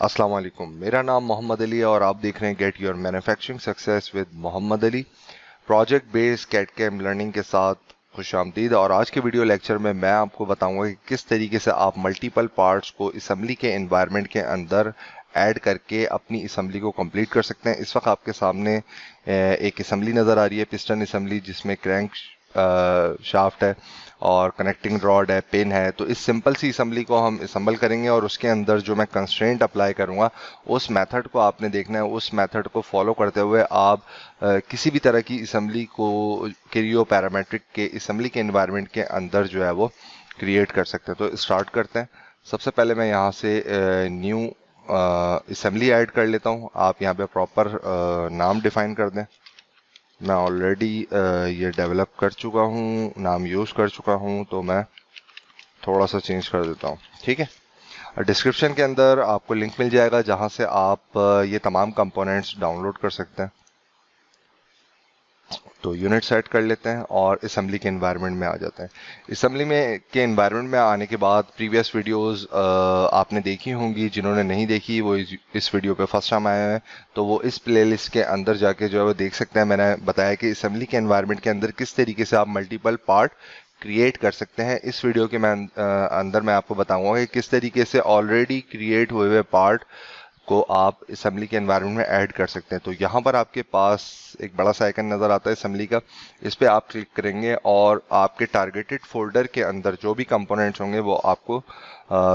अस्सलाम वालेकुम। मेरा नाम मोहम्मद अली है और आप देख रहे हैं get your manufacturing success with Mohammad Ali. Project based CAD CAM learning के साथ खुश आमदीद। और आज के वीडियो लेक्चर में मैं आपको बताऊंगा कि किस तरीके से आप मल्टीपल पार्ट्स को असम्बली के एनवायरनमेंट के अंदर ऐड करके अपनी असम्बली को कंप्लीट कर सकते हैं। इस वक्त आपके सामने एक असम्बली नज़र आ रही है, पिस्टन असम्बली, जिसमें क्रैंक शाफ्ट है और कनेक्टिंग रॉड है, पिन है। तो इस सिंपल सी असम्बली को हम असम्बल करेंगे और उसके अंदर जो मैं कंस्ट्रेंट अप्लाई करूंगा उस मेथड को आपने देखना है। उस मेथड को फॉलो करते हुए आप किसी भी तरह की असम्बली को क्रियो पैरामेट्रिक के असम्बली के एनवायरनमेंट के अंदर जो है वो क्रिएट कर सकते हैं। तो स्टार्ट करते हैं। सबसे पहले मैं यहाँ से न्यू असम्बली ऐड कर लेता हूँ। आप यहाँ पे प्रॉपर नाम डिफाइन कर दें। मैं ऑलरेडी ये डेवलप कर चुका हूँ, नाम यूज़ कर चुका हूँ, तो मैं थोड़ा सा चेंज कर देता हूँ। ठीक है। डिस्क्रिप्शन के अंदर आपको लिंक मिल जाएगा जहाँ से आप ये तमाम कंपोनेंट्स डाउनलोड कर सकते हैं। तो यूनिट सेट कर लेते हैं और असम्बली के एनवायरनमेंट में आ जाते हैं। असम्बली में के एनवायरनमेंट में आने के बाद प्रीवियस वीडियोस आपने देखी होंगी। जिन्होंने नहीं देखी वो इस वीडियो पे फर्स्ट टाइम आए हैं तो वो इस प्लेलिस्ट के अंदर जाके जो है वो देख सकते हैं। मैंने बताया कि असम्बली के एनवायरनमेंट के अंदर किस तरीके से आप मल्टीपल पार्ट क्रिएट कर सकते हैं। इस वीडियो के अंदर मैं आपको बताऊंगा कि किस तरीके से ऑलरेडी क्रिएट हुए हुए पार्ट को आप असम्बली के एनवायरनमेंट में ऐड कर सकते हैं। तो यहाँ पर आपके पास एक बड़ा सा आइकन नज़र आता है असम्बली का। इस पे आप क्लिक करेंगे और आपके टारगेटेड फोल्डर के अंदर जो भी कंपोनेंट्स होंगे वो आपको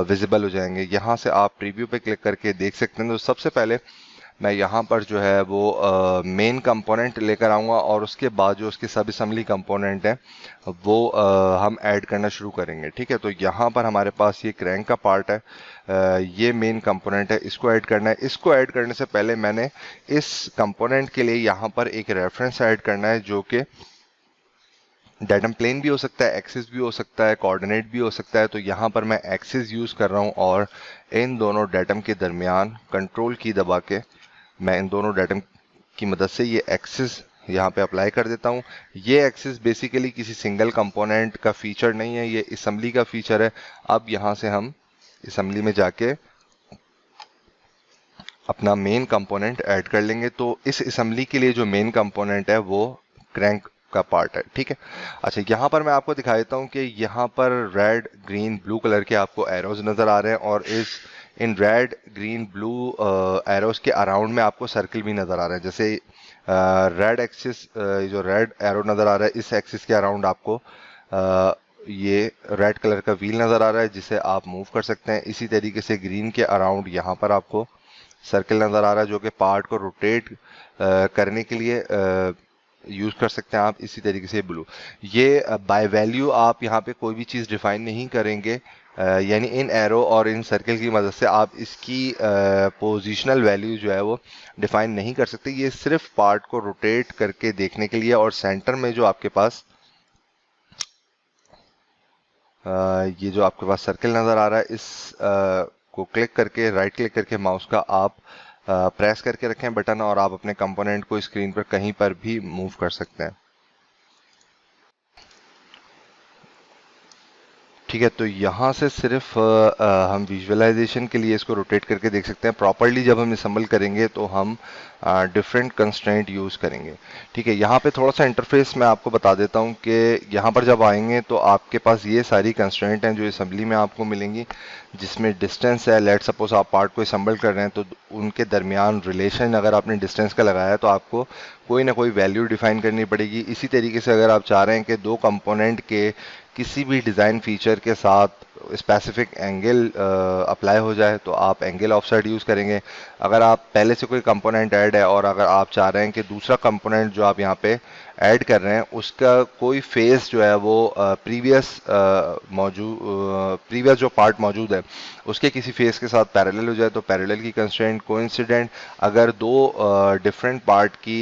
विजिबल हो जाएंगे। यहाँ से आप प्रीव्यू पे क्लिक करके देख सकते हैं। तो सबसे पहले मैं यहाँ पर जो है वो मेन कंपोनेंट लेकर आऊँगा और उसके बाद जो उसके सब असम्बली कंपोनेंट हैं वो हम ऐड करना शुरू करेंगे। ठीक है। तो यहाँ पर हमारे पास ये क्रैंक का पार्ट है, ये मेन कंपोनेंट है, इसको ऐड करना है। इसको ऐड करने से पहले मैंने इस कंपोनेंट के लिए यहाँ पर एक रेफरेंस ऐड करना है जो कि डेटम प्लेन भी हो सकता है, एक्सिस भी हो सकता है, कोऑर्डिनेट भी हो सकता है। तो यहाँ पर मैं एक्सिस यूज़ कर रहा हूँ और इन दोनों डेटम के दरमियान कंट्रोल की दबा के मैं इन दोनों डेटम की मदद से ये एक्सिस यहाँ पे अप्लाई कर देता हूँ। ये एक्सिस बेसिकली किसी सिंगल कंपोनेंट का फीचर नहीं है, ये असम्बली का फीचर है। अब यहाँ से हम असम्बली में जाके अपना मेन कंपोनेंट ऐड कर लेंगे। तो इस असम्बली के लिए जो मेन कंपोनेंट है वो क्रैंक का पार्ट है। ठीक है। अच्छा, यहाँ पर मैं आपको दिखा देता हूँ कि यहाँ पर रेड, ग्रीन, ब्लू कलर के आपको एरोज नज़र आ रहे हैं और in red, green, blue arrows के अराउंड में आपको सर्किल भी नज़र आ रहे हैं। जैसे रेड एक्सिस, जो रेड एरो नज़र आ रहा है, इस एक्सिस के अराउंड आपको ये रेड कलर का व्हील नज़र आ रहा है जिसे आप मूव कर सकते हैं। इसी तरीके से ग्रीन के अराउंड यहाँ पर आपको सर्किल नज़र आ रहा है जो कि पार्ट को रोटेट करने के लिए यूज़ कर सकते हैं आप। इसी तरीके से ब्लू, ये बाय वैल्यू आप यहाँ पे कोई भी चीज़ डिफाइन नहीं करेंगे, यानी इन एरो और इन सर्किल की मदद से आप इसकी पोजीशनल वैल्यू जो है वो डिफाइन नहीं कर सकते। ये सिर्फ पार्ट को रोटेट करके देखने के लिए। और सेंटर में जो आपके पास ये जो आपके पास सर्किल नज़र आ रहा है, इस को क्लिक करके, राइट क्लिक करके माउस का आप प्रेस करके रखें बटन और आप अपने कंपोनेंट को स्क्रीन पर कहीं पर भी मूव कर सकते हैं। ठीक है। तो यहाँ से सिर्फ हम विजुअलाइजेशन के लिए इसको रोटेट करके देख सकते हैं। प्रॉपरली जब हम असम्बल करेंगे तो हम डिफरेंट कंस्ट्रेंट यूज़ करेंगे। ठीक है। यहाँ पे थोड़ा सा इंटरफेस मैं आपको बता देता हूँ कि यहाँ पर जब आएंगे तो आपके पास ये सारी कंस्ट्रेंट हैं जो असम्बली में आपको मिलेंगी, जिसमें डिस्टेंस है। लेट सपोज आप पार्ट को असम्बल कर रहे हैं तो उनके दरमियान रिलेशन अगर आपने डिस्टेंस का लगाया है तो आपको कोई ना कोई वैल्यू डिफाइन करनी पड़ेगी। इसी तरीके से अगर आप चाह रहे हैं कि दो कंपोनेंट के किसी भी डिज़ाइन फीचर के साथ स्पेसिफिक एंगल अप्लाई हो जाए तो आप एंगल ऑफसेट यूज़ करेंगे। अगर आप पहले से कोई कंपोनेंट ऐड है और अगर आप चाह रहे हैं कि दूसरा कंपोनेंट जो आप यहाँ पे ऐड कर रहे हैं उसका कोई फेस जो है वो प्रीवियस जो पार्ट मौजूद है उसके किसी फेस के साथ पैरेलल हो जाए तो पैरेलल की कंस्ट्रेंट, कोइंसिडेंट अगर दो डिफरेंट पार्ट की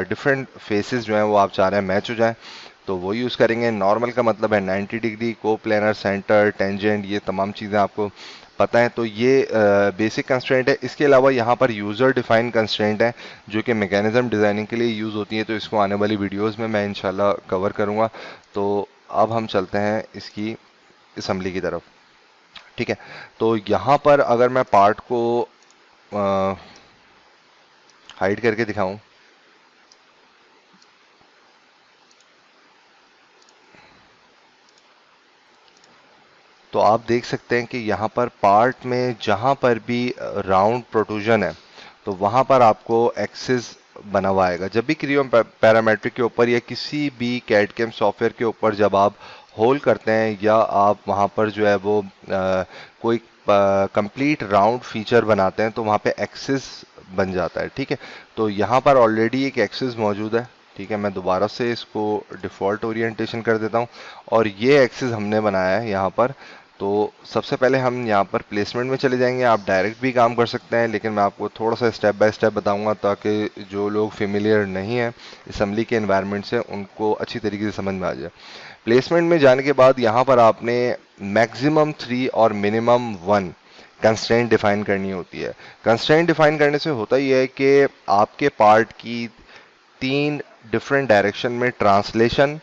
डिफरेंट फेसेस जो हैं वो आप चाह रहे हैं मैच हो जाए तो वो यूज़ करेंगे। नॉर्मल का मतलब है 90 डिग्री, कोप्लेनर, सेंटर, टेंजेंट, ये तमाम चीज़ें आपको पता है। तो ये बेसिक कंस्ट्रेंट है। इसके अलावा यहाँ पर यूज़र डिफाइंड कंस्ट्रेंट है जो कि मैकेनिज्म डिज़ाइनिंग के लिए यूज़ होती है। तो इसको आने वाली वीडियोस में मैं इंशाल्लाह कवर करूँगा। तो अब हम चलते हैं इसकी असम्बली की तरफ। ठीक है। तो यहाँ पर अगर मैं पार्ट को हाइड करके दिखाऊं तो आप देख सकते हैं कि यहाँ पर पार्ट में जहाँ पर भी राउंड प्रोट्रूजन है तो वहाँ पर आपको एक्सिस बना हुआ आएगा। जब भी क्रियो पैरामेट्रिक के ऊपर या किसी भी कैड कैम सॉफ्टवेयर के ऊपर जब आप होल्ड करते हैं या आप वहाँ पर जो है वो कोई कंप्लीट राउंड फीचर बनाते हैं तो वहाँ पे एक्सिस बन जाता है। ठीक है, तो यहाँ पर ऑलरेडी एक एक्सिस मौजूद है। ठीक है, मैं दोबारा से इसको डिफ़ॉल्ट ओरिएंटेशन कर देता हूँ और ये एक्सिस हमने बनाया है यहाँ पर। तो सबसे पहले हम यहाँ पर प्लेसमेंट में चले जाएंगे। आप डायरेक्ट भी काम कर सकते हैं लेकिन मैं आपको थोड़ा सा स्टेप बाय स्टेप बताऊंगा ताकि जो लोग फेमिलियर नहीं है असम्बली के एनवायरनमेंट से उनको अच्छी तरीके से समझ में आ जाए। प्लेसमेंट में जाने के बाद यहाँ पर आपने मैक्सिमम 3 और मिनिमम 1 कंस्ट्रेंट डिफाइन करनी होती है। कंस्ट्रेंट डिफाइन करने से होता ही है कि आपके पार्ट की 3 डिफरेंट डायरेक्शन में ट्रांसलेशन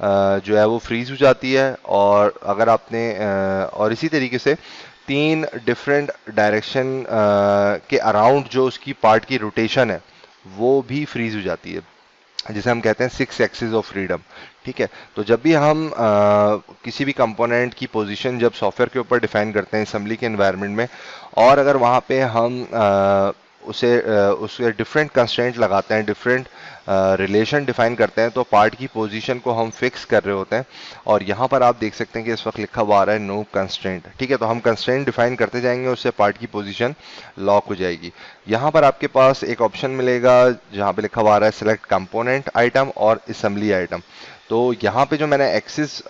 जो है वो फ्रीज हो जाती है और अगर आपने और इसी तरीके से 3 डिफरेंट डायरेक्शन के अराउंड जो उसकी पार्ट की रोटेशन है वो भी फ्रीज हो जाती है, जिसे हम कहते हैं 6 एक्सिस ऑफ फ्रीडम। ठीक है, तो जब भी हम किसी भी कंपोनेंट की पोजीशन जब सॉफ्टवेयर के ऊपर डिफाइन करते हैं असेंबली के एनवायरनमेंट में और अगर वहाँ पे हम उसे डिफरेंट कंस्ट्रेंट लगाते हैं, डिफरेंट रिलेशन डिफाइन करते हैं तो पार्ट की पोजीशन को हम फिक्स कर रहे होते हैं। और यहाँ पर आप देख सकते हैं कि इस वक्त लिखा हुआ आ रहा है नो कंस्ट्रेंट। ठीक है, तो हम कंस्ट्रेंट डिफाइन करते जाएंगे, उससे पार्ट की पोजीशन लॉक हो जाएगी। यहाँ पर आपके पास एक ऑप्शन मिलेगा जहाँ पे लिखा हुआ आ रहा है सिलेक्ट कंपोनेंट आइटम और असेंबली आइटम। तो यहाँ पे जो मैंने एक्सिस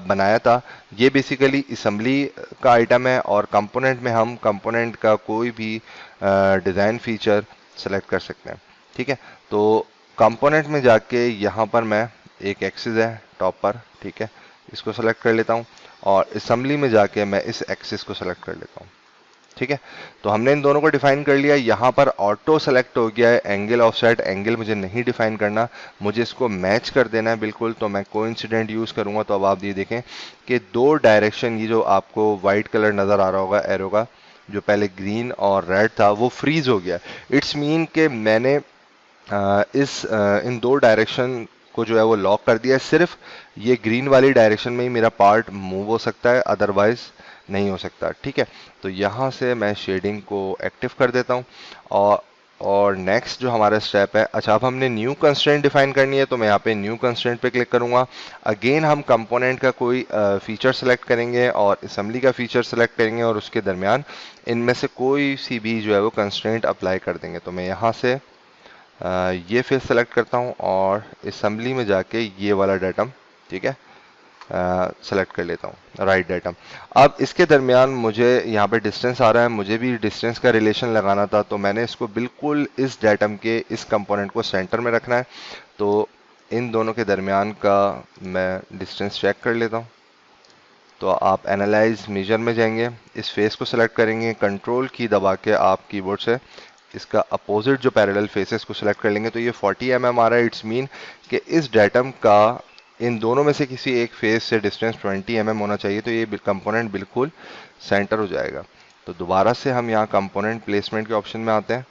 बनाया था ये बेसिकली असेंबली का आइटम है और कंपोनेंट में हम कंपोनेंट का कोई भी डिज़ाइन फीचर सेलेक्ट कर सकते हैं। ठीक है, तो कंपोनेंट में जाके यहाँ पर मैं एक एक्सिस है टॉप पर, ठीक है, इसको सेलेक्ट कर लेता हूँ और असेंबली में जाके मैं इस एक्सिस को सेलेक्ट कर लेता हूँ। ठीक है, तो हमने इन दोनों को डिफाइन कर लिया। यहाँ पर ऑटो सेलेक्ट हो गया है एंगल ऑफसेट, एंगल मुझे नहीं डिफाइन करना, मुझे इसको मैच कर देना है बिल्कुल। तो मैं कोइंसिडेंट यूज करूंगा। तो अब आप ये देखें कि 2 डायरेक्शन, ये जो आपको व्हाइट कलर नजर आ रहा होगा एरो का, जो पहले ग्रीन और रेड था वो फ्रीज हो गया। इट्स मीन कि मैंने इन 2 डायरेक्शन को जो है वो लॉक कर दिया है। सिर्फ ये ग्रीन वाली डायरेक्शन में ही मेरा पार्ट मूव हो सकता है, अदरवाइज नहीं हो सकता। ठीक है, तो यहाँ से मैं शेडिंग को एक्टिव कर देता हूँ और नेक्स्ट जो हमारा स्टेप है, अच्छा अब हमने न्यू कंस्ट्रेंट डिफाइन करनी है तो मैं यहाँ पे न्यू कंस्ट्रेंट पे क्लिक करूंगा। अगेन हम कंपोनेंट का कोई फीचर सेलेक्ट करेंगे और असेंबली का फीचर सेलेक्ट करेंगे और उसके दरमियान इनमें से कोई सी भी जो है वो कंस्ट्रेंट अप्लाई कर देंगे। तो मैं यहाँ से ये फिर सेलेक्ट करता हूँ और असेंबली में जाके ये वाला डाटम, ठीक है, सेलेक्ट कर लेता हूँ राइट डाटम। अब इसके दरमियान मुझे यहाँ पे डिस्टेंस आ रहा है, मुझे भी डिस्टेंस का रिलेशन लगाना था तो मैंने इसको बिल्कुल इस डाटम के इस कंपोनेंट को सेंटर में रखना है। तो इन दोनों के दरमियान का मैं डिस्टेंस चेक कर लेता हूँ। तो आप एनालाइज मेजर में जाएंगे, इस फेस को सिलेक्ट करेंगे, कंट्रोल की दबा के आप कीबोर्ड से इसका अपोजिट जो पैरेलल फेसेस को सिलेक्ट कर लेंगे तो ये 40 mm आ रहा है। इट्स मीन कि इस डाटम का इन दोनों में से किसी एक फेस से डिस्टेंस 20 mm होना चाहिए। तो ये कंपोनेंट बिल्कुल सेंटर हो जाएगा। तो दोबारा से हम यहाँ कंपोनेंट प्लेसमेंट के ऑप्शन में आते हैं,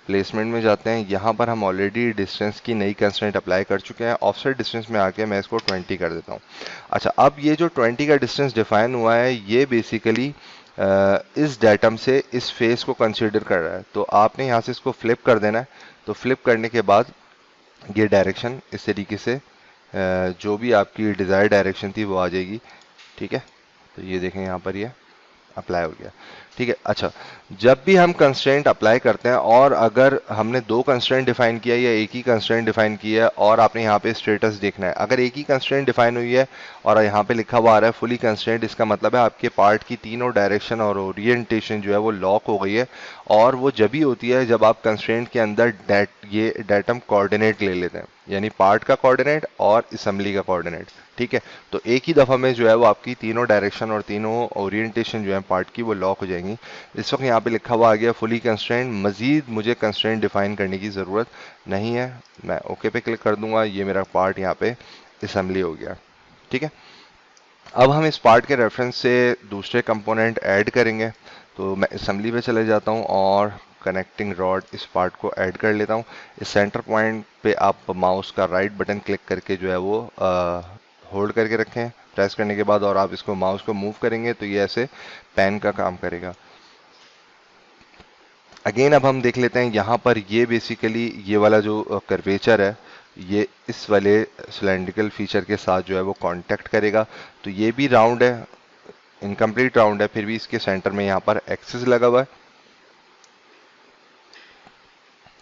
प्लेसमेंट में जाते हैं। यहाँ पर हम ऑलरेडी डिस्टेंस की नई कंस्ट्रेंट अप्लाई कर चुके हैं। ऑफसेट डिस्टेंस में आके मैं इसको 20 कर देता हूँ। अच्छा, अब ये जो 20 का डिस्टेंस डिफाइन हुआ है ये बेसिकली इस डाटम से इस फेस को कंसीडर कर रहा है। तो आपने यहाँ से इसको फ्लिप कर देना है। तो फ्लिप करने के बाद ये डायरेक्शन इस तरीके से जो भी आपकी डिज़ायर डायरेक्शन थी वो आ जाएगी। ठीक है, तो ये देखें यहाँ पर ये अप्लाई हो गया। ठीक है, अच्छा जब भी हम कंस्ट्रेंट अप्लाई करते हैं और अगर हमने 2 कंस्ट्रेंट डिफाइन किया या एक ही कंस्ट्रेंट डिफाइन किया है और आपने यहाँ पे स्टेटस देखना है, अगर एक ही कंस्ट्रेंट डिफाइन हुई है और यहाँ पे लिखा हुआ आ रहा है फुली कंस्ट्रेंट, इसका मतलब है आपके पार्ट की तीनों डायरेक्शन और ओरिएंटेशन जो है वो लॉक हो गई है। और वो जब ही होती है जब आप कंस्ट्रेंट के अंदर ये डाटम कोऑर्डिनेट ले लेते हैं, यानी पार्ट का कोऑर्डिनेट और असेंबली का कोऑर्डिनेट। ठीक है, तो एक ही दफ़ा में जो है वो आपकी तीनों डायरेक्शन और तीनों ओरिएंटेशन जो है पार्ट की वो लॉक हो जाएंगी। इस वक्त यहाँ पे लिखा हुआ आ गया फुली कंस्ट्रेंट, मजीद मुझे कंस्ट्रेंट डिफाइन करने की ज़रूरत नहीं है। मैं ओके पे क्लिक कर दूंगा, ये मेरा पार्ट यहाँ पे असेंबली हो गया। ठीक है, अब हम इस पार्ट के रेफरेंस से दूसरे कंपोनेंट ऐड करेंगे। तो मैं असेंबली पे चले जाता हूँ और कनेक्टिंग रॉड इस पार्ट को ऐड कर लेता हूँ। इस सेंटर पॉइंट पे आप माउस का राइट बटन क्लिक करके जो है वो होल्ड करके रखें प्रेस करने के बाद, और आप इसको माउस को मूव करेंगे तो ये ऐसे पेन का काम करेगा। अगेन अब हम देख लेते हैं यहाँ पर ये बेसिकली ये वाला जो कर्वेचर है ये इस वाले सिलेंड्रिकल फीचर के साथ जो है वो कांटेक्ट करेगा। तो ये भी राउंड है, इनकम्प्लीट राउंड है, फिर भी इसके सेंटर में यहाँ पर एक्सिस लगा हुआ है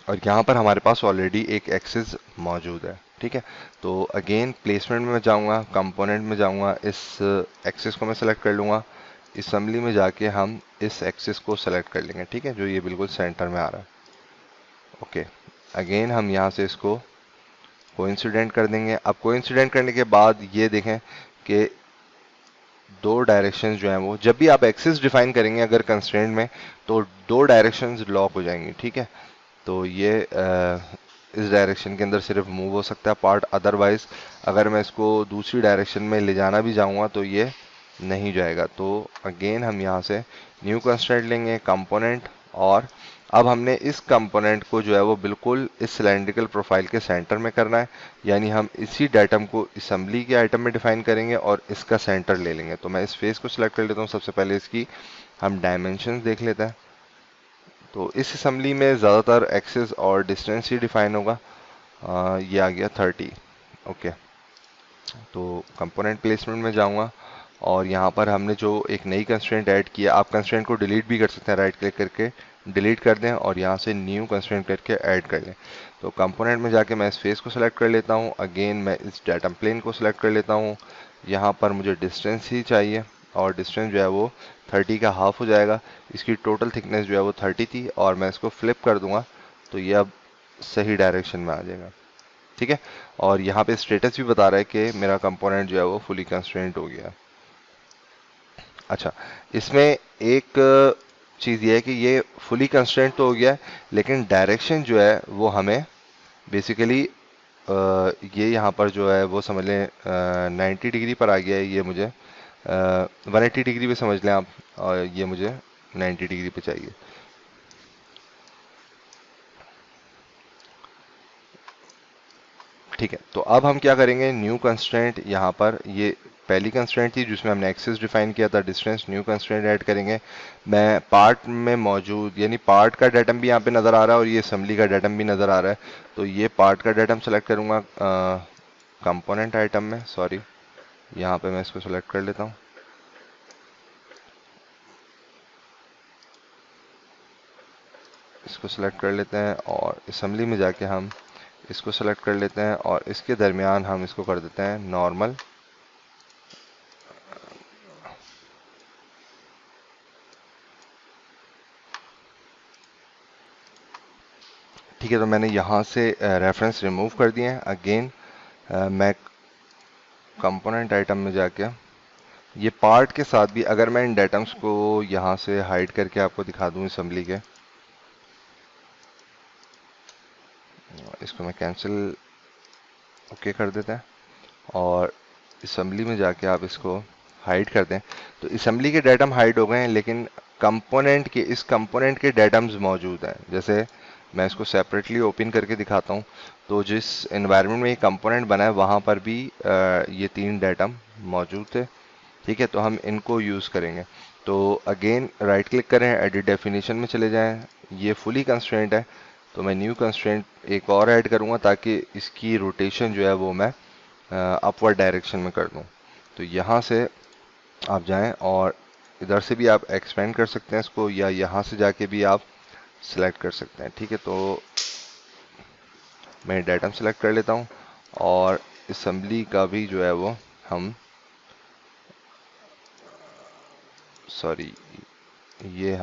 और यहाँ पर हमारे पास ऑलरेडी एक एक्सिस मौजूद है। ठीक है, तो अगेन प्लेसमेंट में जाऊँगा, कंपोनेंट में जाऊँगा, इस एक्सिस को मैं सेलेक्ट कर लूँगा। असेंबली में जाके हम इस एक्सिस को सेलेक्ट कर लेंगे। ठीक है, जो ये बिल्कुल सेंटर में आ रहा है। ओके, अगेन हम यहाँ से इसको कोइंसिडेंट कर देंगे। अब कोइंसिडेंट करने के बाद ये देखें कि दो डायरेक्शंस जो हैं वो, जब भी आप एक्सिस डिफाइन करेंगे अगर कंस्ट्रेंट में, तो दो डायरेक्शंस लॉक हो जाएंगी। ठीक है, तो ये इस डायरेक्शन के अंदर सिर्फ मूव हो सकता है पार्ट, अदरवाइज अगर मैं इसको दूसरी डायरेक्शन में ले जाना भी जाऊंगा तो ये नहीं जाएगा। तो अगेन हम यहाँ से न्यू कंस्ट्रेंट लेंगे, कंपोनेंट, और अब हमने इस कंपोनेंट को जो है वो बिल्कुल इस सिलेंड्रिकल प्रोफाइल के सेंटर में करना है, यानी हम इसी डाइटम को असेंबली के आइटम में डिफाइन करेंगे और इसका सेंटर ले लेंगे। तो मैं इस फेस को सिलेक्ट कर लेता हूँ। सबसे पहले इसकी हम डायमेंशन देख लेते हैं। तो इस असेंबली में ज़्यादातर एक्सेस और डिस्टेंस ही डिफाइन होगा। ये आ गया 30। ओके, तो कंपोनेंट प्लेसमेंट में जाऊंगा और यहाँ पर हमने जो एक नई कंस्ट्रेंट ऐड किया, आप कंस्ट्रेंट को डिलीट भी कर सकते हैं, राइट क्लिक करके डिलीट कर दें और यहाँ से न्यू कंस्ट्रेंट करके ऐड कर लें। तो कंपोनेंट में जाके मैं इस फेस को सिलेक्ट कर लेता हूँ। अगेन मैं इस डाटम प्लेन को सिलेक्ट कर लेता हूँ। यहाँ पर मुझे डिस्टेंस ही चाहिए और डिस्टेंस जो है वो 30 का हाफ हो जाएगा। इसकी टोटल थिकनेस जो है वो 30 थी और मैं इसको फ्लिप कर दूंगा तो ये अब सही डायरेक्शन में आ जाएगा। ठीक है, और यहाँ पे स्टेटस भी बता रहा है कि मेरा कंपोनेंट जो है वो फुली कंस्ट्रेंट हो गया। अच्छा, इसमें एक चीज़ ये है कि ये फुली कंस्ट्रेंट तो हो गया है, लेकिन डायरेक्शन जो है वो हमें बेसिकली ये यहाँ पर जो है वो समझ लें 90 डिग्री पर आ गया है। ये मुझे 180 डिग्री पे समझ लें आप, और ये मुझे 90 डिग्री पे चाहिए। ठीक है, तो अब हम क्या करेंगे, न्यू कंस्ट्रेंट, यहाँ पर ये पहली कंस्ट्रेंट थी जिसमें हमने एक्सिस डिफाइन किया था, डिस्टेंस, न्यू कंस्ट्रेंट ऐड करेंगे। मैं पार्ट में मौजूद, यानी पार्ट का डाटम भी यहाँ पे नज़र आ रहा है और ये असेंबली का डाटम भी नज़र आ रहा है। तो ये पार्ट का डाटम सेलेक्ट करूँगा कंपोनेंट आइटम में, सॉरी, यहाँ पे मैं इसको सेलेक्ट कर लेता हूँ। इसको सेलेक्ट कर लेते हैं और असेंबली में जाके हम इसको सेलेक्ट कर लेते हैं और इसके दरमियान हम इसको कर देते हैं नॉर्मल। ठीक है, तो मैंने यहाँ से रेफरेंस रिमूव कर दिए हैं। अगेन मैं कंपोनेंट आइटम में जाके ये पार्ट के साथ भी अगर मैं इन डाटम्स को यहाँ से हाइड करके आपको दिखा दूँ असेंबली के, इसको मैं कैंसिल ओके कर देते हैं और असेंबली में जाके आप इसको हाइड कर दें। तो असेंबली के डाटम हाइड हो गए हैं, लेकिन कंपोनेंट के, इस कंपोनेंट के डाटम्स मौजूद हैं। जैसे मैं इसको सेपरेटली ओपन करके दिखाता हूँ, तो जिस एनवायरनमेंट में ये कंपोनेंट बना है वहाँ पर भी ये तीन डाटम मौजूद थे। ठीक है, तो हम इनको यूज़ करेंगे। तो अगेन राइट क्लिक करें, एडिट डेफिनेशन में चले जाएं। ये फुली कंस्ट्रेंट है तो मैं न्यू कंस्ट्रेंट एक और ऐड करूँगा ताकि इसकी रोटेशन जो है वो मैं अपवर्ड डायरेक्शन में कर दूँ। तो यहाँ से आप जाएं और इधर से भी आप एक्सपेंड कर सकते हैं इसको, या यहाँ से जाके भी आप सिलेक्ट कर सकते हैं। ठीक है, तो मैं डाटम सेलेक्ट कर लेता हूँ और असेंबली का भी जो है वो हम, सॉरी, ये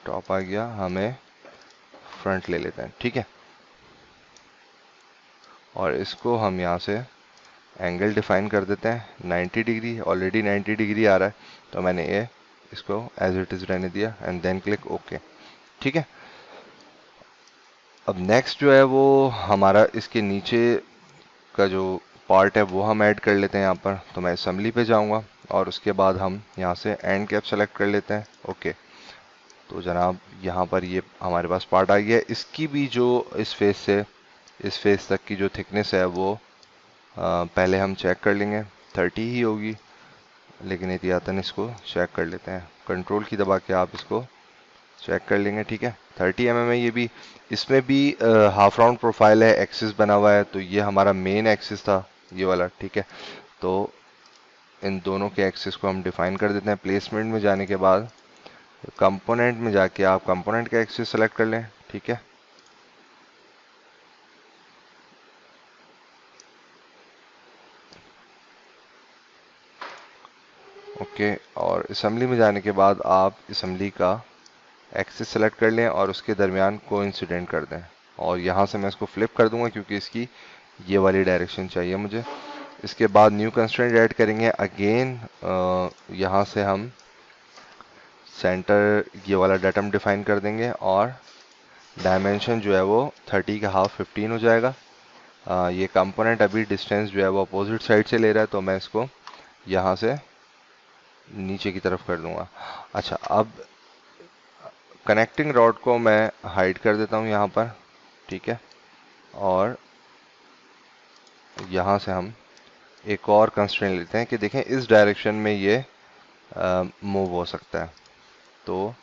टॉप आ गया, हमें फ्रंट ले लेते हैं। ठीक है, और इसको हम यहाँ से एंगल डिफाइन कर देते हैं 90 डिग्री। ऑलरेडी 90 डिग्री आ रहा है तो मैंने ये इसको एज इट इज़ रहने दिया एंड देन क्लिक ओके। ठीक है, अब नेक्स्ट जो है वो हमारा इसके नीचे का जो पार्ट है वो हम ऐड कर लेते हैं यहाँ पर। तो मैं असेंबली पे जाऊँगा और उसके बाद हम यहाँ से एंड कैप सेलेक्ट कर लेते हैं। ओके, तो जनाब यहाँ पर ये हमारे पास पार्ट आ गया। इसकी भी जो इस फेस से इस फेस तक की जो थिकनेस है वो पहले हम चेक कर लेंगे, 30 ही होगी, लेकिन एहतियातन इसको चेक कर लेते हैं। कंट्रोल की दबा के आप इसको चेक कर लेंगे। ठीक है, 30 mm है ये भी। इसमें भी हाफ राउंड प्रोफाइल है, एक्सिस बना हुआ है, तो ये हमारा मेन एक्सिस था ये वाला। ठीक है, तो इन दोनों के एक्सिस को हम डिफाइन कर देते हैं। प्लेसमेंट में जाने के बाद कंपोनेंट में जाके आप कंपोनेंट का एक्सिस सेलेक्ट कर लें। ठीक है, ओके, और असेंबली में जाने के बाद आप असेंबली का एक्सिस सेलेक्ट कर लें और उसके दरमियान कोइंसिडेंट कर दें। और यहाँ से मैं इसको फ्लिप कर दूंगा क्योंकि इसकी ये वाली डायरेक्शन चाहिए मुझे। इसके बाद न्यू कंस्ट्रेंट ऐड करेंगे अगेन। यहाँ से हम सेंटर ये वाला डाटम डिफाइन कर देंगे और डायमेंशन जो है वो 30 का हाफ 15 हो जाएगा। ये कंपोनेंट अभी डिस्टेंस जो है वो अपोजिट साइड से ले रहा है, तो मैं इसको यहाँ से नीचे की तरफ कर दूंगा। अच्छा, अब कनेक्टिंग रॉड को मैं हाइड कर देता हूँ यहाँ पर। ठीक है, और यहाँ से हम एक और कंस्ट्रेंट लेते हैं कि देखें इस डायरेक्शन में ये मूव हो सकता है। तो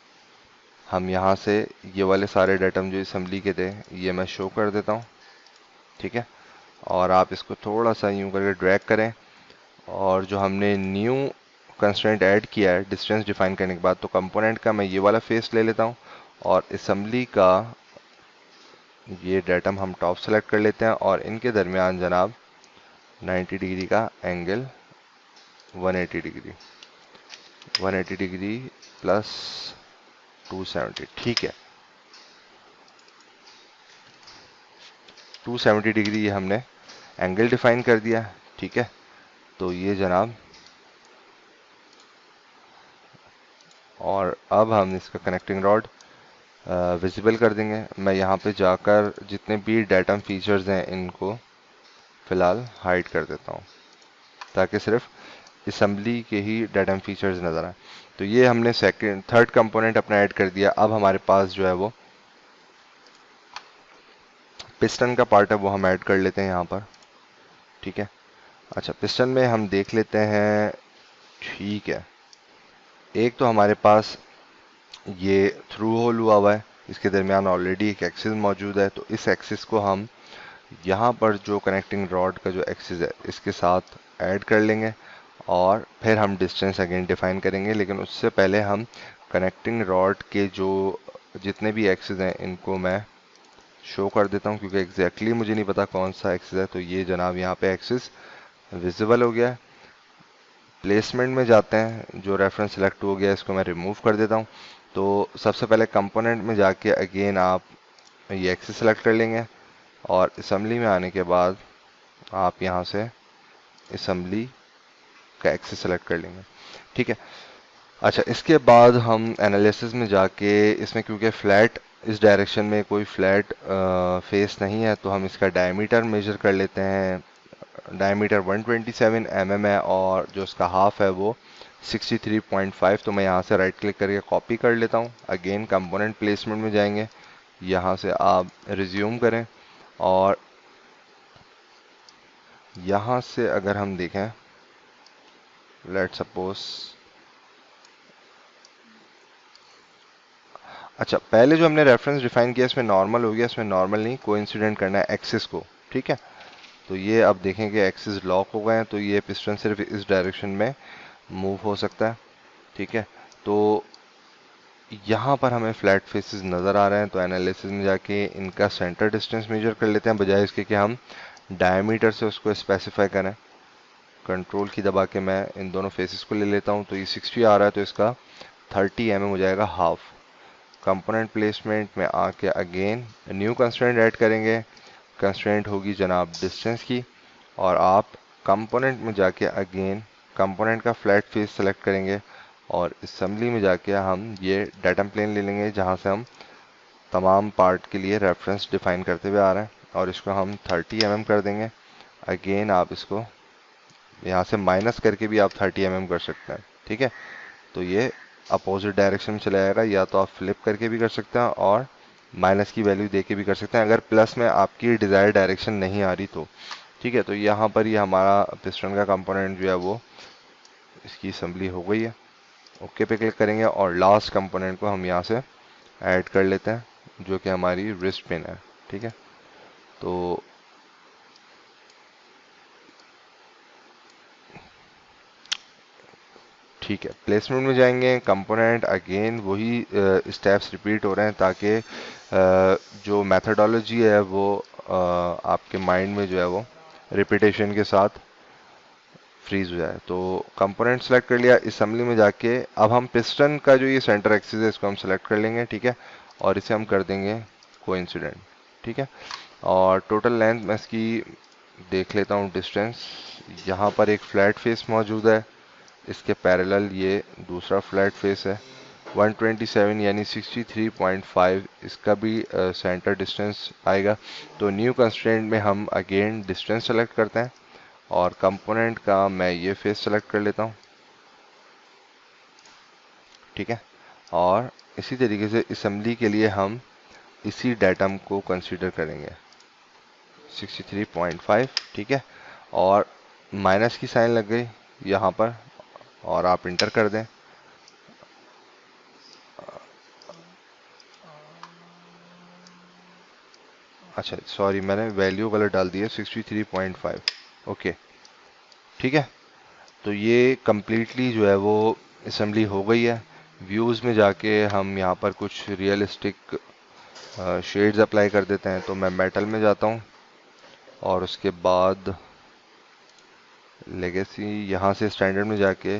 हम यहाँ से ये वाले सारे डाटम जो असेंबली के थे ये मैं शो कर देता हूँ। ठीक है, और आप इसको थोड़ा सा यूं करके ड्रैग करें और जो हमने न्यू कंस्ट्रेंट ऐड किया है डिस्टेंस डिफाइन करने के बाद, तो कंपोनेंट का मैं ये वाला फेस ले लेता हूँ और असेंबली का ये डाटम हम टॉप सेलेक्ट कर लेते हैं और इनके दरमियान जनाब 90 डिग्री का एंगल 180 डिग्री 180 डिग्री प्लस 270। ठीक है, 270 डिग्री ये हमने एंगल डिफाइन कर दिया। ठीक है, तो ये जनाब, और अब हम इसका कनेक्टिंग रॉड विजिबल कर देंगे। मैं यहाँ पे जाकर जितने भी डाटम फीचर्स हैं इनको फ़िलहाल हाइड कर देता हूँ ताकि सिर्फ असेंबली के ही डाटम फीचर्स नज़र आए। तो ये हमने थर्ड कंपोनेंट अपना ऐड कर दिया। अब हमारे पास जो है वो पिस्टन का पार्ट है, वो हम ऐड कर लेते हैं यहाँ पर। ठीक है, अच्छा, पिस्टन में हम देख लेते हैं। ठीक है, एक तो हमारे पास ये थ्रू होल हुआ है, इसके दरमियान ऑलरेडी एक एक्सिस मौजूद है, तो इस एक्सिस को हम यहाँ पर जो कनेक्टिंग रॉड का जो एक्सिस है इसके साथ ऐड कर लेंगे और फिर हम डिस्टेंस अगेन डिफाइन करेंगे। लेकिन उससे पहले हम कनेक्टिंग रॉड के जो जितने भी एक्सिस हैं इनको मैं शो कर देता हूँ क्योंकि एग्जैक्टली मुझे नहीं पता कौन सा एक्सिस है। तो ये जनाब यहाँ पे एक्सिस विजिबल हो गया है। प्लेसमेंट में जाते हैं, जो रेफरेंस सेलेक्ट हो गया इसको मैं रिमूव कर देता हूँ। तो सबसे पहले कंपोनेंट में जाके अगेन आप ये एक्सिस सेलेक्ट कर लेंगे और असेंबली में आने के बाद आप यहाँ से असेंबली का एक्सिस सेलेक्ट कर लेंगे। ठीक है, अच्छा, इसके बाद हम एनालिसिस में जाके इसमें क्योंकि फ्लैट इस डायरेक्शन में कोई फ्लैट फेस नहीं है, तो हम इसका डायमीटर मेजर कर लेते हैं। डायमीटर 127 mm है और जो इसका हाफ है वो 63.5। तो मैं यहाँ से राइट क्लिक करके कॉपी कर लेता हूँ। अगेन कंपोनेंट प्लेसमेंट में जाएंगे, यहाँ से आप रिज्यूम करें और यहाँ से अगर हम देखें, लेट सपोज, अच्छा, पहले जो हमने रेफरेंस डिफाइन किया इसमें नॉर्मल हो गया, इसमें नॉर्मल नहीं, कोइंसिडेंट करना है एक्सिस को। ठीक है, तो ये अब देखें कि एक्सिस लॉक हो गए हैं, तो ये पिस्टन सिर्फ इस डायरेक्शन में मूव हो सकता है। ठीक है, तो यहाँ पर हमें फ्लैट फेसेस नज़र आ रहे हैं, तो एनालिसिस में जाके इनका सेंटर डिस्टेंस मेजर कर लेते हैं बजाय इसके कि हम डायमीटर से उसको स्पेसिफाई करें। कंट्रोल की दबा के मैं इन दोनों फेसेस को ले लेता हूँ, तो ये 60 आ रहा है, तो इसका 30 mm हो जाएगा हाफ। कंपोनेंट प्लेसमेंट में आके अगेन न्यू कंस्ट्रेंट ऐड करेंगे। कंस्ट्रेंट होगी जनाब डिस्टेंस की, और आप कंपोनेंट में जाके अगेन कंपोनेंट का फ्लैट फेस सेलेक्ट करेंगे और असेंबली में जाके हम ये डाटम प्लेन ले लेंगे जहाँ से हम तमाम पार्ट के लिए रेफरेंस डिफाइन करते हुए आ रहे हैं और इसको हम 30 mm कर देंगे। अगेन आप इसको यहाँ से माइनस करके भी आप 30 mm कर सकते हैं। ठीक है, तो ये अपोजिट डायरेक्शन में चला जाएगा, या तो आप फ्लिप करके भी कर सकते हैं और माइनस की वैल्यू दे के भी कर सकते हैं अगर प्लस में आपकी डिज़ायर्ड डायरेक्शन नहीं आ रही तो। ठीक है, तो यहाँ पर ये हमारा पिस्टन का कंपोनेंट जो है वो इसकी असेंबली हो गई है। ओके पे क्लिक करेंगे और लास्ट कंपोनेंट को हम यहाँ से ऐड कर लेते हैं जो कि हमारी रिस्ट पिन है। ठीक है, तो ठीक है, प्लेसमेंट में जाएंगे, कंपोनेंट अगेन वही स्टेप्स रिपीट हो रहे हैं ताकि जो मेथडोलॉजी है वो आपके माइंड में जो है वो रिपीटेशन के साथ फ्रीज हो जाए। तो कंपोनेंट सेलेक्ट कर लिया, असेंबली में जाके अब हम पिस्टन का जो ये सेंटर एक्सिस है इसको हम सेलेक्ट कर लेंगे। ठीक है, और इसे हम कर देंगे कोइंसिडेंट। ठीक है, और टोटल लेंथ मैं इसकी देख लेता हूँ डिस्टेंस। यहाँ पर एक फ्लैट फेस मौजूद है, इसके पैरेलल ये दूसरा फ्लैट फेस है 127 यानी 63.5 इसका भी सेंटर डिस्टेंस आएगा। तो न्यू कंस्ट्रेंट में हम अगेन डिस्टेंस सेलेक्ट करते हैं और कंपोनेंट का मैं ये फेस सेलेक्ट कर लेता हूँ। ठीक है, और इसी तरीके से असेंबली के लिए हम इसी डेटम को कंसीडर करेंगे 63.5। ठीक है, और माइनस की साइन लग गई यहाँ पर और आप इंटर कर दें। अच्छा सॉरी, मैंने वैल्यू गलत डाल दी है 63.5। ओके, ठीक है, तो ये कम्प्लीटली जो है वो असेंबली हो गई है। व्यूज़ में जाके हम यहाँ पर कुछ रियलिस्टिक शेड्स अप्लाई कर देते हैं। तो मैं मेटल में जाता हूँ और उसके बाद लेगेसी, यहाँ से स्टैंडर्ड में जाके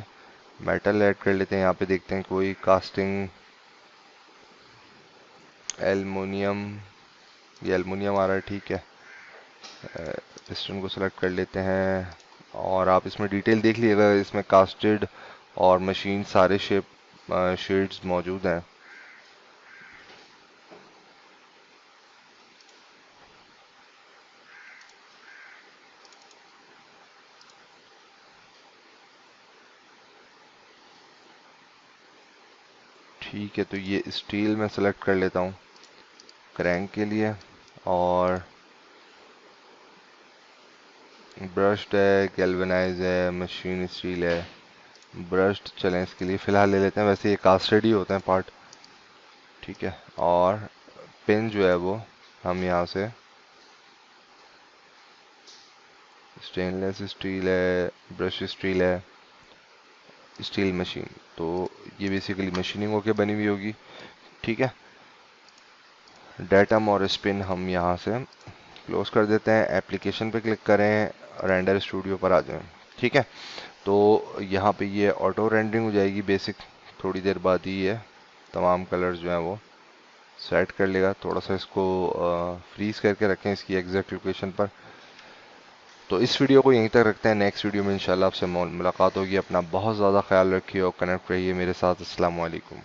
मेटल ऐड कर लेते हैं। यहाँ पे देखते हैं कोई कास्टिंग एल्युमिनियम, ये एल्युमिनियम आ रहा है। ठीक है, पिस्टन को सिलेक्ट कर लेते हैं और आप इसमें डिटेल देख लीजिएगा, इसमें कास्टेड और मशीन सारे शेड्स मौजूद हैं। ठीक है, तो ये स्टील में सेलेक्ट कर लेता हूँ क्रैंक के लिए, और ब्रश्ड है, गैल्वेनाइज है, मशीन स्टील है। ब्रश्ड चलें इसके लिए फ़िलहाल ले लेते हैं, वैसे ये कास्टेड ही होते हैं पार्ट। ठीक है, और पिन जो है वो हम यहाँ से स्टेनलेस स्टील है, ब्रश स्टील है, स्टील मशीन, तो ये बेसिकली मशीनिंग होके बनी हुई होगी। ठीक है, डेटम और स्पिन हम यहाँ से क्लोज कर देते हैं। एप्लीकेशन पे क्लिक करें, रेंडर स्टूडियो पर आ जाएं। ठीक है, तो यहाँ पे ये ऑटो रेंडरिंग हो जाएगी बेसिक, थोड़ी देर बाद ही ये तमाम कलर्स जो हैं वो सेट कर लेगा। थोड़ा सा इसको फ्रीज करके रखें इसकी एग्जैक्ट लोकेशन पर। तो इस वीडियो को यहीं तक रखते हैं, नेक्स्ट वीडियो में इंशाल्लाह आपसे मुलाकात होगी। अपना बहुत ज़्यादा ख्याल रखिए और कनेक्ट रहिए मेरे साथ। अस्सलाम वालेकुम।